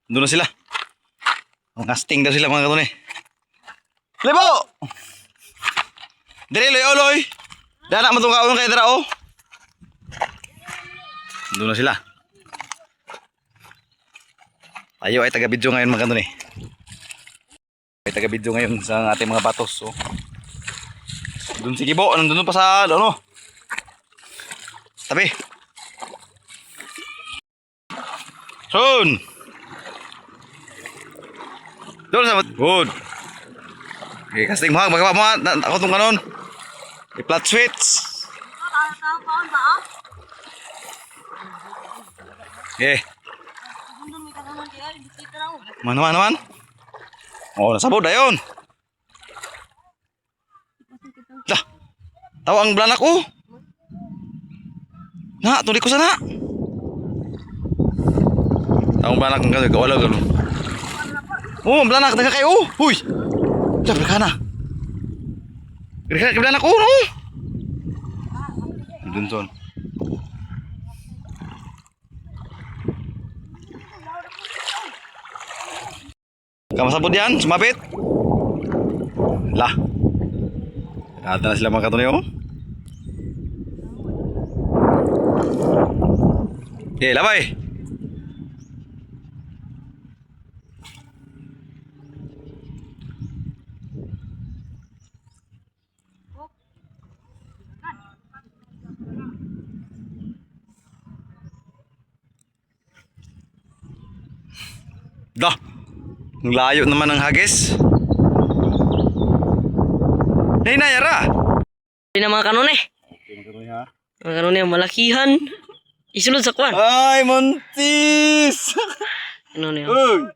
Doon na sila. Ang casting daw sila mga katon eh. Libo! Dili loy oloy. Dana mo tong kaon kay dra oh. Doon na sila. Tayo ay taga-video ngayon mga katon eh. Ay taga-video ngayon sa ating mga batos oh. Doon si Kibo, nandun pa sa ano. Tabi. Son. Doon sa good. Okay, casting mo ha, magawa mo ha. Ako itong kanon. I-flat switch. Okay. Naman. Oh, nasabod ayon. Dah. Tawa ang blanak ko. Na, tuloy ko sana. Tawa ang blanak ng gawala galo. Oh, blanak daga kayo. Huy. Dah berkana. Berkana blanak ko no. Dunson. Kamu sabot yan, sumapit. Lah. Ada na sila mga katunay oh. Okay, labay. Dah. Ang layo naman ng hagis. Hey, nayara. Hindi na mga kanon eh. Mga kanon eh, malakihan. Isulod sa kwan. Ay, Montis! Ano niya? Uy!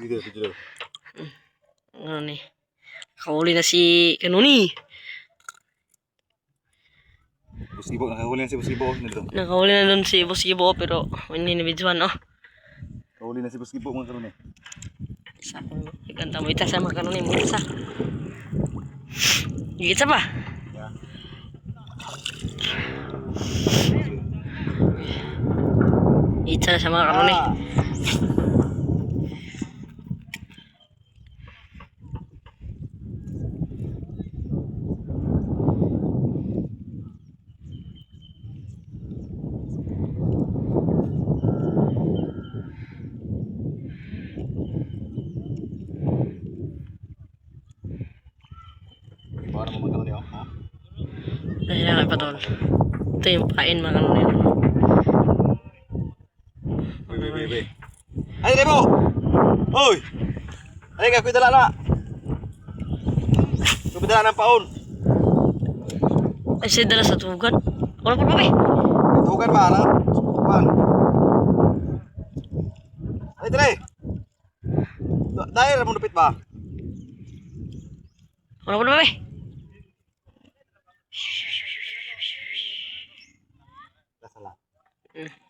Dito. Ano ni? Nakahuli na si Kanuni. Busibo, nakahuli na si Busibo. Nakahuli na doon si Busibo pero hindi na videoan oh. Nakahuli na si Busibo mga karon eh. Isa kung ikanta mo ita sa mga Kanuni mo isa. Gigit sa ba? Yeah. Isa sa mga Kanuni. Para mo mga karon eh. Dahil na kay Patol. Ito yung pain mga Kanuni. Bebe. Ay, Rebo! Hoy! Ay, ka, kuidala na! Kuidala ng paon! Ay siya dala sa tugan. Wala pa ba eh? Tugan ba, na? Tugan. Ay, Tre! Dahil mo lupit ba? Wala pa ba eh? Salah.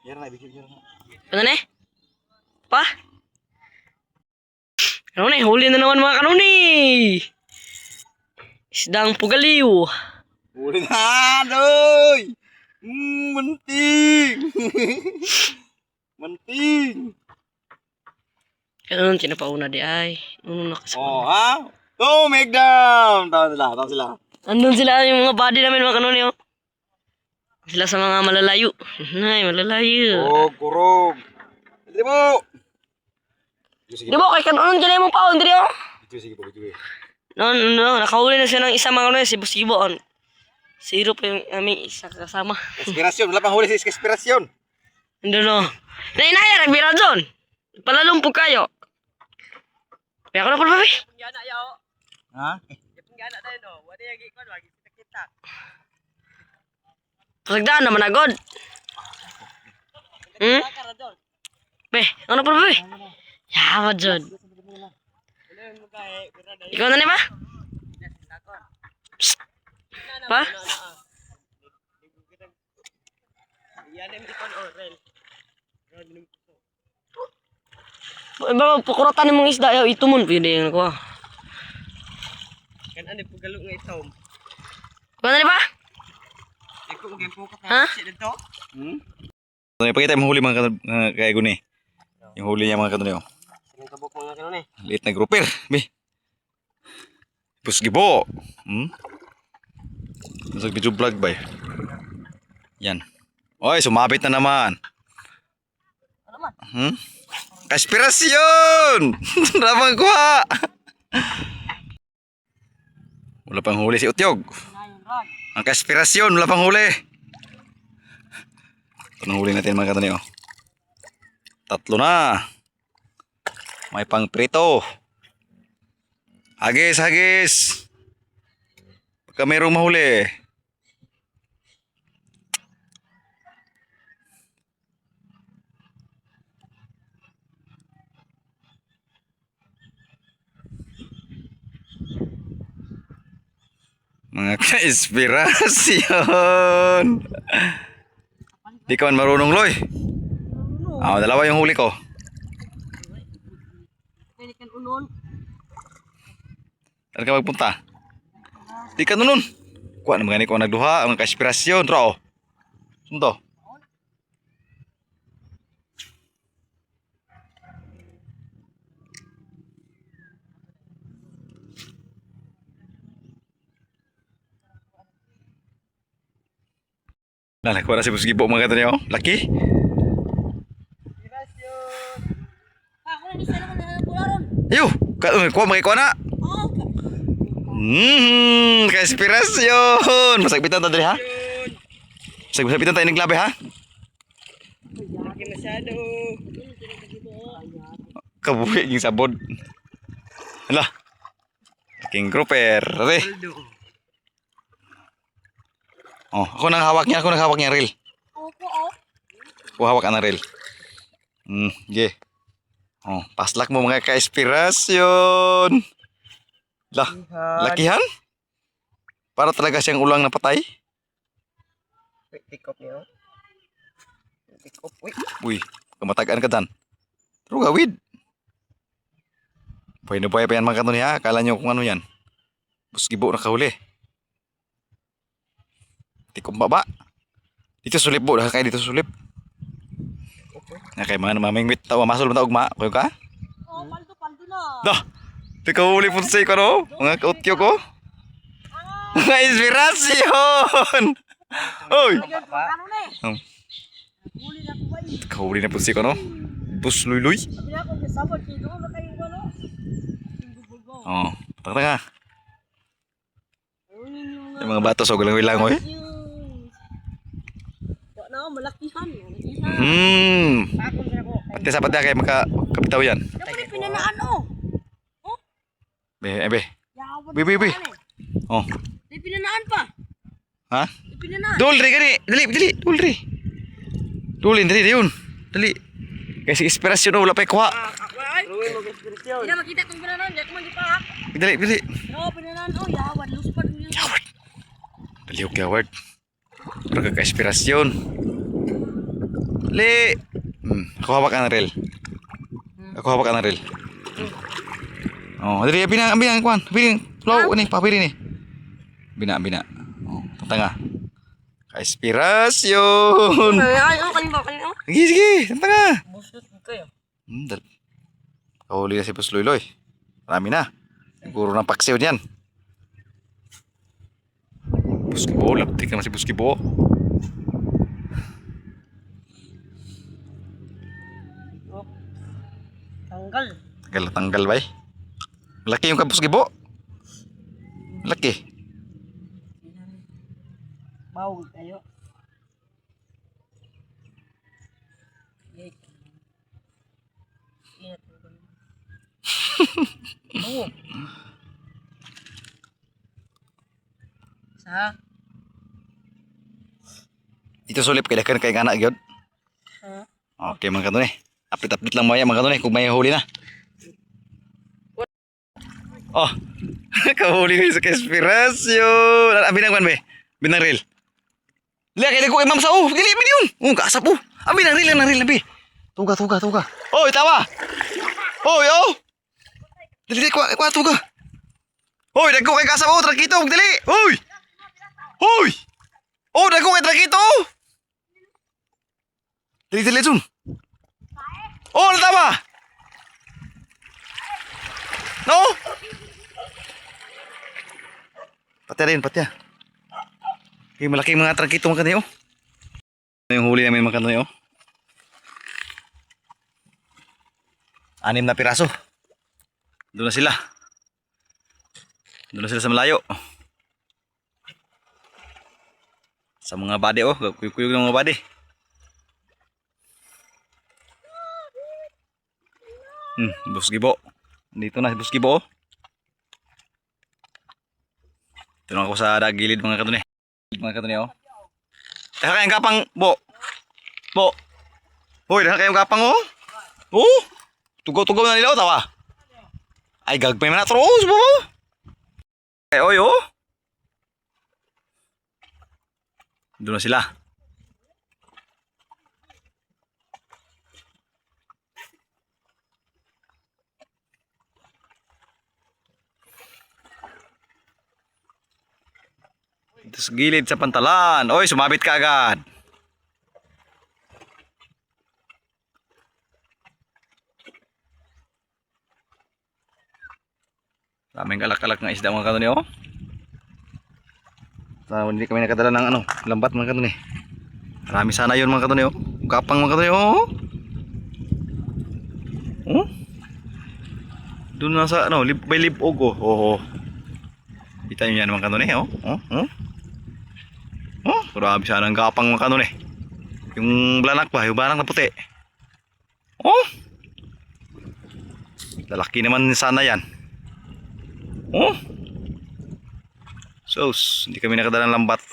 Biar na, bikin biar na. Ano na eh? Pa? Ano na eh? Huli na naman mga Kanuni! Isdang pugaliw. Huli na, doy! Menting! Menting! Ganun, sinapauna di ay. Nung nakasama. Oh, ha? Oh, make down! Tawa sila. Andun sila yung mga body namin mga Kanuni oh. Sila sa mga malalayo. Ay, malalayo. Oh, kurog! Dito mo! Di ba kay kanon dyan mo pa Andre oh. Sige po. No, nakahuli na siya ng isa mga Kanuni, si Busibo on. Zero pa yung aming isa kasama. Inspirasyon, wala pang huli sa inspirasyon. Andun no. Nainaya, nagbira doon. Palalumpog kayo. Kaya ko na pala babi. Ha? Kasagdaan naman agad. Be, ano pala babi? Yawa dyan. Ikaw na ni ba? Psst. Pa? Ba, pukuratan mong isda, ito mo, pwede yung nakuha. Kan ano pugalo nga ito. Kuha na ni ba? Ikaw maging pukat Ha? na siya dito. Pakita mo huli mga kaya guni. Yung huli niya mga kanunay. Oh. Siling kabok mga kanon eh. Liit na grouper. Be. Pus gibo. Nasa video vlog ba? Yan. Oy, sumabit na naman. Ano man? Aspirasyon! Ramang kuha! Wala pang huli si Utyog. Ngayon rag. Ang kaspirasyon, wala pang huli. Ito huli natin mga katani. Oh. 3 na. May pang prito. Hagis, hagis. Pagka mayroong mahuli. Mga ka-inspirasyon. Di ka man marunong, Loy. Dalawa yung huli ko. Pwede kan unon. Saan ka magpunta? Di ka nun. Kuha naman gani ko nagduha. Ang ka-inspirasyon. Tro. Sunto. Nakuha na si Busgibo mga katanya. Laki. Ako na isa naman na pularon. Ayo. Kuha makikuha na. Oh. Ka-inspirasyon. Masagpitan tayo ha? Masagpitan tayo ng labi ha? Yaki masyado. Kabuhi yung sabod. Hala. Laking grouper. Re. Oh, ako nang hawak niya reel. Opo oh. Ako hawak ang reel. Yeah. Oh, paslak mo mga ka-inspirasyon. Lah, lakihan? Para talaga siyang ulang na patay. Pick up niya. Pick up. Uy, kamatagaan ka dan. Pero gawid. Pwede pa yan mga kanto niya. Akala nyo kung ano yan. Busgibo na kahuli. Tikom baba. Dito sulip po. Kaya dito sulip. Kaya mga namamingwit. Tawa masol mo ugma. Kuyo ka? Oh, paldo na. Dah. Ikaw huli po sa ko no? Mga kautyo ko. Mga inspirasyon. Oy. Ano na eh? Huli na ko ba eh? Kahuli na po si ko no? Bus luy-luy. Sabi na ako, sabot kayo doon na kayo ano? Oh, tanga. Yung mga bato so galang lang eh. Wala na, malakihan. Akon na ako. Pati sa pati kay makakapitaw yan. Dapat pinanaan oh. Be. Yawan. Be. Oh. May pinanaan pa. Ha? May pinanaan. Dulri gani. Dali. Dulri. Dali yun. Dali. Kasi inspirasyon no, wala pa kuha. Ruin mo inspirasyon. Hindi na makita kung pinanaan, di ako magipahak. Dali. No, pinanaan oh, yawan, luspad mo yun. Yaward. Dali og yaward. Pero kaka-inspirasyon. Dali. Ako hawak ka ng reel. Oh, dali binang kuan. Bining flow ni, papiri ni. Bina. Oh, tanga. Ka-inspirasyon. Ay, kanina. Sige, tanga. Busot kayo. Kahuli na si Bus Loy. Marami na. Siguro ng paksiw niyan. Buskibo, laptik naman si Buskibo. Tanggal ba eh? Laki yung Buskibo. Laki. Bawal kayo. Oh. Sa? Dito sulip kaya kay anak gyud. Okay mga kanto ni. Update lang mo yan mga kanto ni kung may huli na. Oh. Kahuli ko sa inspirasyon. Binang man be. Binang reel. Liya kaya ko imam sa dili man yun. Kaasap binang reel na be. Tuga. Oy, tawa. Oy, oh. Dili kuha tuga. Oy, dagko kay kasap trakito, dili. Oy. Dagko kay trakito. Dali, dali, zoom. Oh, natama! No? Pati rin, pati ah. Okay, malaking mga trangkito mga kanyo. Yung huli namin mga kanyo. 6 na piraso. Doon na sila. Doon na sila sa malayo. Sa mga body oh, kuyog-kuyog ng mga body. Bus Gibo. Dito na si Bus Gibo oh. Ito na ako sa gilid mga katuni. Mga katuni oh. Dahil kayong kapang, Bo. Bo. Hoy, dahil kayong kapang oh. Oh. Tugaw-tugaw na nila oh, tawa. Ay, gagpay man na tros, Bo. Ay, oy oh. Doon na sila. Dito sa gilid sa pantalan. Oy, sumabit ka agad. Daming kalak-kalak ng isda mga kanuni oh. Hindi kami nakadala ng ano, lambat mga kanuni. Marami sana yun mga kanuni oh. Kapang mga kanuni oh. Oh. Doon na sa ano, may libog oh. Oh. Kita nyo yan mga kanuni oh. Oh. Oh. Oh, grabe sana ang gapang mga kanuni. Yung blanak ba, yung barang na puti. Oh. Lalaki naman sana yan. Oh. Sos, hindi kami nakadala ng lambat.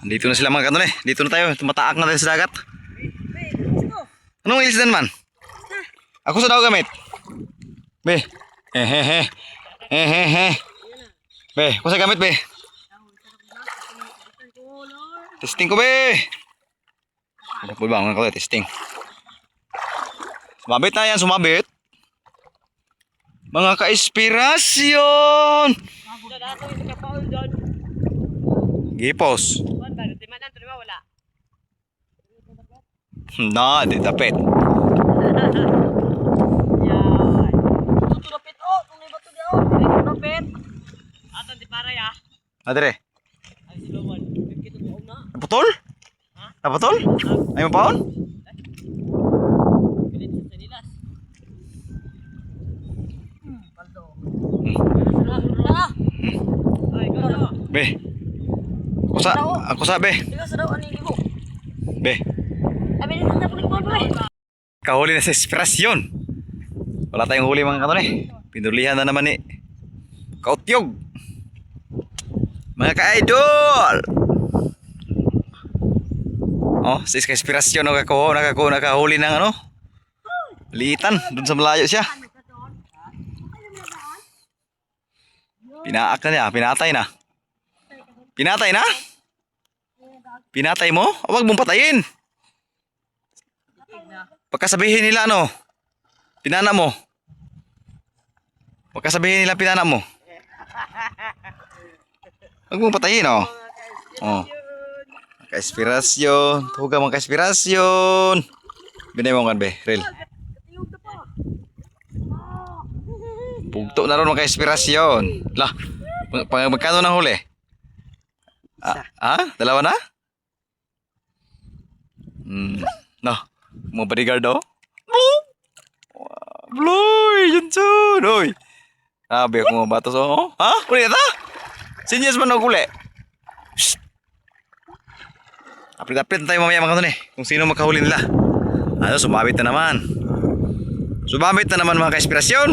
Dito na sila mga kanuni. Dito na tayo, tumataak na tayo sa dagat. Anong ilisdan man? Ako sa daw gamit. Be. Hehehe. Hehehe. Be, ako sa gamit be. Testing ko be. Ano po ba mga kalay, testing. Sumabit na yan, sumabit. Mga ka-inspirasyon. Gipos. Na, di tapit. Tutulapit oh, tunay ba to di oh? Tutulapit. Ato di para ya. Adre. Ay siluman. Kita to na. Naputol? Naputol? Ay mapaon? Pilit sa nilas. Paldo. Ay, gano. Be. Ako sa be. Ikaw sa daw ani ibo. Be. Abi ni sa pulik mo be. Kahuli na sa inspirasyon. Wala tayong huli mga kanuni. Pinulihan na naman ni Kautyog. Mga ka-idol. Oh, sa inspirasyon nakahuli ng ano? Liitan, dun sa malayo siya. Pinaak na niya, pinatay na. Pinatay na? Pinatay mo? Huwag mong patayin. Pagkasabihin nila ano? Pinana mo. Pagkasabihin nila pinana mo. Huwag mong patayin oh. Oh. Ka-inspirasyon. Tuga mga ka-inspirasyon. Binay mo kan be, Rel. Pugto na ron mga ka-inspirasyon. Lah, magkano na huli? Dalawa na? No, mga bodyguard oh. Bloy, yun dyan. Oy. Sabi ako mga batos oh. Ha? Uli na ta? Sinyas man ako uli. Apit-apit na tayo mamaya mga kanun kung sino makahuli nila. Ano, sumabit na naman. Sumabit na naman mga ka-inspirasyon.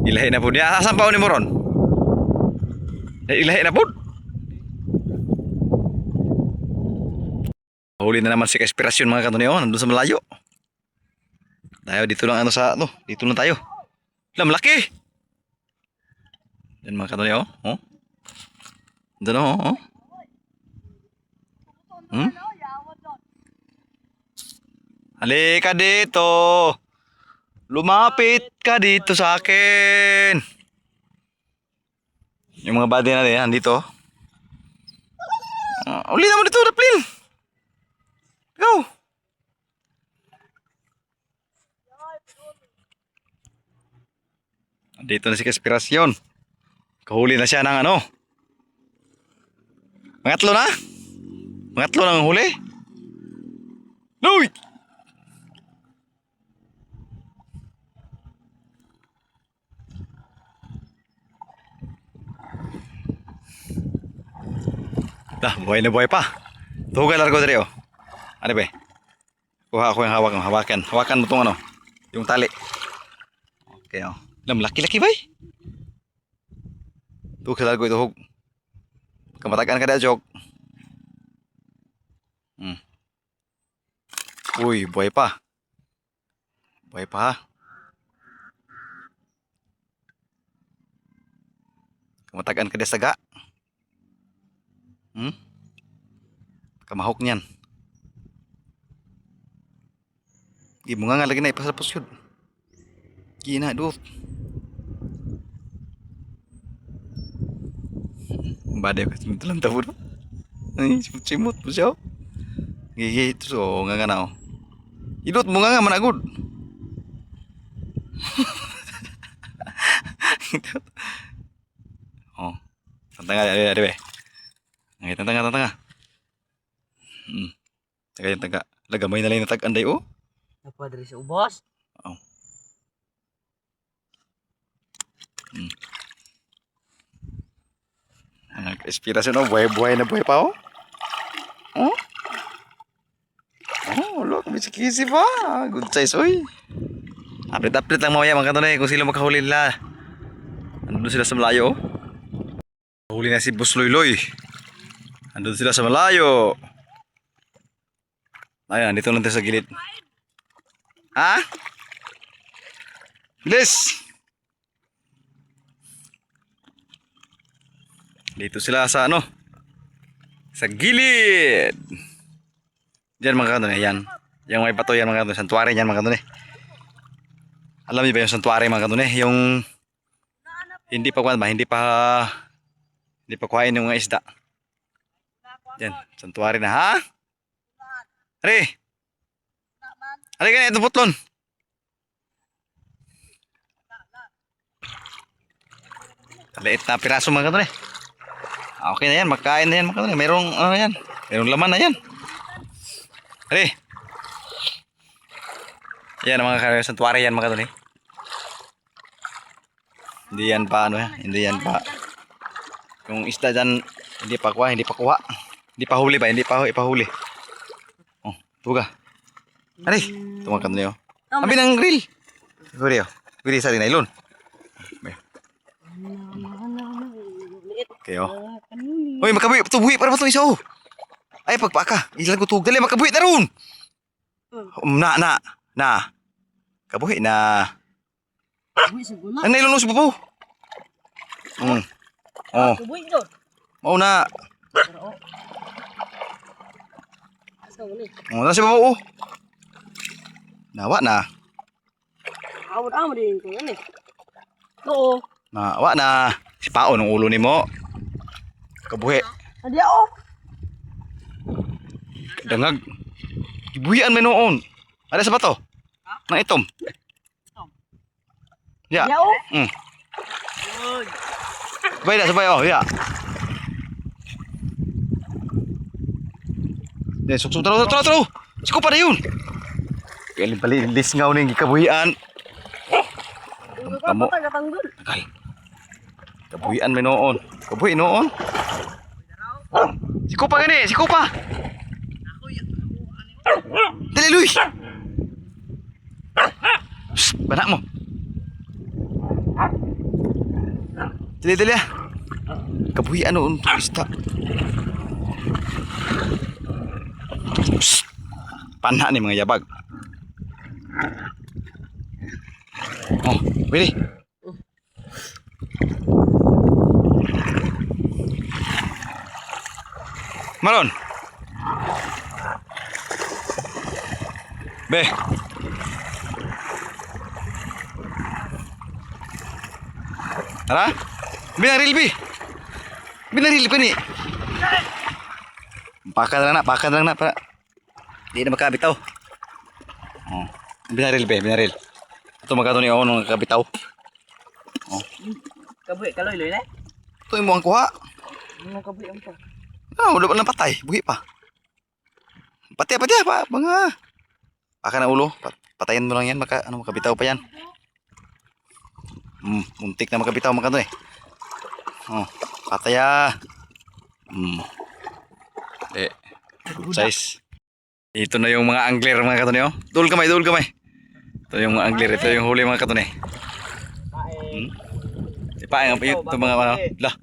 Ilahi na po niya. Asan pa ni Moron? Ilahi na po. Huli na naman si ka-inspirasyon mga kanun nandun sa malayo. Tayo dito lang ano sa ano, dito lang tayo. Lang malaki. Yan mga kanun oh. Doon oh. Halika dito. Lumapit ka dito sa akin. Yung mga body natin, nandito. Uli naman dito, Raplin. Go. Dito na si Kaspirasyon. Kahuli na siya ng ano. Mangatlo na? Mangatlo na ang huli? Uy! Buhay na buhay pa. Tugal largo diri oh. Ano ba? Kuha ako yung hawakan. Hawakan mo tong ano, yung tali. Okay oh. Laki-laki ba? Tugal largo ito hug. Kamatakan ka da jog. Uy, buhay pa. Buhay pa ha. Kamatakan ka da saga. Kamahok niyan. Di mo nga lagi na ipasapos yun. Gina, dude. Badai ka dalam tahu do. Ay, simut mo siya. Gigi itu so nga nga na. Idot mo nga managod. Oh. Tantang ada be. Ngay tantang. Taga. Lagamay na lang na tag-anday oh. Apa dari sa ubos? Oh. Inspirasyon oh, buhay na buhay pa oh. Oh. Oh, look, kisi pa. Good size oy. Update lang mamaya mga kantonay kung sila makahuli nila. Andun sila sa malayo oh. Huli na si Boss Loyloy. Andun sila sa malayo. Ayan, dito lang tayo sa gilid. Ha? Bilis! Dito sila sa ano? Sa gilid! Diyan mga kanto yan. Yung may bato yan mga kanto. Santuari yan mga kanto. Alam niyo ba yung santuari mga kanto? Yung hindi pa kuhain yung mga isda. Diyan, santuari na ha? Ari! Ari ka na itong putlon. Liit na piraso mga kanto. Okay na yan, magkain na yan mga kanto. Merong ano yan. Merong laman na yan. Ari! Yan ang mga santuari yan mga kanto. Hindi yan pa ano yan. Hindi yan pa. Yung isda dyan, hindi pa kuha. Hindi pa huli ba? Hindi pa ipahuli. Oh, tuga. Ari, tumakan niyo. Abi ng grill. Guri oh. Guri sa nylon. Okay oh. Hoy, makabuhi, tubuhi para ba 'tong isa oh. Ay pagpaka. Ilang ko tug dali makabuhi ta ron. Na. Kabuhi na. Ang nylon sa babaw. Oh. Kubuin do. Mau na. Asa ni? Oh, nasa babaw oh. Nawa na. Amo din ko ani. Oo. Nawa na. Si Pao ng ulo nimo. Kabuhi. Adi ako. Dangag. Gibuhian man noon. Ada sa bato? Nang itom. Ya. Adi ako. Sabay na, sabay oh, ya. Suksok taro. Siko pa na yun. Kaya lisngaw na yung gikabuhian. Tamo. Tagal. Kabuhian may noon. Kabuhi noon. Siko pa gani, siko pa. Dali, Luis. Banak mo. Dali ah. Kabuhian noon to isda. Panha ni mga yabag. Oh, pwede. Maron. Be. Tara. Binaril bi. Binaril ko ni. Pakan lang na para di na makabitaw. Oh. Binaril be, binaril. Ito magkano ni ako nung kabitaw. Oh. Kabuhi, kaloy-loy na. Ito yung mukhang kuha. Ano kabuhi ang pa? Ah, wala lang patay, buhi pa. Pati pa, mga. Baka na ulo, patayin mo lang yan, makabitaw pa yan. Muntik na makabitaw mga to eh. Oh, pataya. Size. Ito na yung mga angler mga katone oh. Dul kamay. Ito yung mga angler, ito yung huli mga katone. Ipaay nga pa yun, ito mga ano. Lah.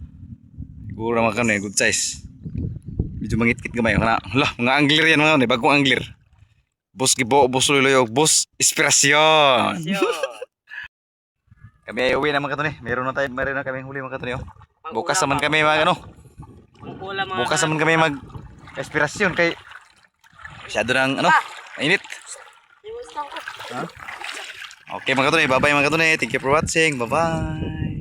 Siguro mga katone, good size. Medyo mangit-kit gamay. Lah, mga angler yan mga katone, bagong angler. Boss Gibo, Boss Luloy, Boss Inspirasyon. Kami ay uwi na mga katone. Meron na kami huli mga katone oh. Bukas naman kami mag ano. Bukas naman kami mag inspirasyon kay masyado ng ano, mainit. Okay mga katone, bye bye mga katone. Thank you for watching. Bye bye.